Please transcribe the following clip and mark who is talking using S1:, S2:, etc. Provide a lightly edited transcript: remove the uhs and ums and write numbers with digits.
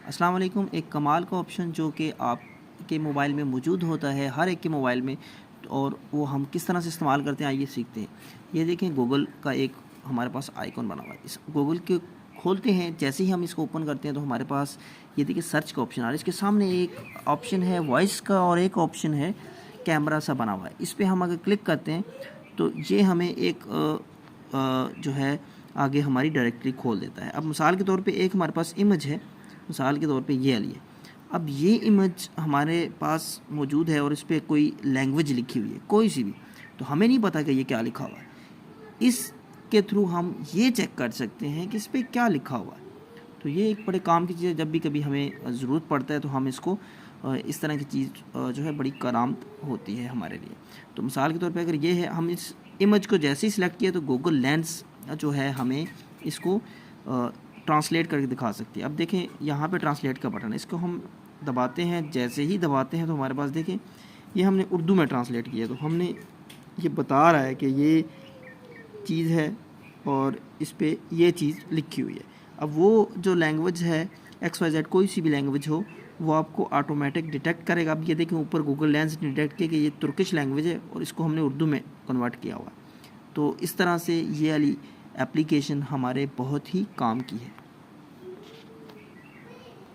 S1: अस्सलाम वालेकुम। एक कमाल का ऑप्शन जो कि आपके मोबाइल में मौजूद होता है, हर एक के मोबाइल में, और वो हम किस तरह से इस्तेमाल करते हैं आइए सीखते हैं। ये देखें, गूगल का एक हमारे पास आइकॉन बना हुआ है। इस गूगल के खोलते हैं, जैसे ही हम इसको ओपन करते हैं तो हमारे पास ये देखिए सर्च का ऑप्शन आ रहा है। इसके सामने एक ऑप्शन है वॉइस का और एक ऑप्शन है कैमरा सा बना हुआ है। इस पर हम अगर क्लिक करते हैं तो ये हमें एक जो है आगे हमारी डायरेक्टरी खोल देता है। अब मिसाल के तौर पे एक हमारे पास इमेज है, मिसाल के तौर पे ये वाली है। अब ये इमेज हमारे पास मौजूद है और इस पर कोई लैंग्वेज लिखी हुई है, कोई सी भी, तो हमें नहीं पता कि ये क्या लिखा हुआ है। इसके थ्रू हम ये चेक कर सकते हैं कि इस पर क्या लिखा हुआ है। तो ये एक बड़े काम की चीज़ है। जब भी कभी हमें ज़रूरत पड़ता है तो हम इसको इस तरह की चीज़ जो है बड़ी करामत होती है हमारे लिए। तो मिसाल के तौर पे अगर ये है, हम इस इमेज को जैसे ही सिलेक्ट किया तो गूगल लेंस जो है हमें इसको ट्रांसलेट करके दिखा सकती है। अब देखें, यहाँ पे ट्रांसलेट का बटन है, इसको हम दबाते हैं। जैसे ही दबाते हैं तो हमारे पास देखें ये हमने उर्दू में ट्रांसलेट किया, तो हमने ये बता रहा है कि ये चीज़ है और इस पर ये चीज़ लिखी हुई है। अब वो जो लैंग्वेज है XYZ, कोई सी भी लैंग्वेज हो, वो आपको ऑटोमेटिक डिटेक्ट करेगा। अब ये देखें ऊपर गूगल लेंस डिटेक्ट किया कि ये तुर्किश लैंग्वेज है और इसको हमने उर्दू में कन्वर्ट किया हुआ है। तो इस तरह से ये वाली एप्लीकेशन हमारे बहुत ही काम की है।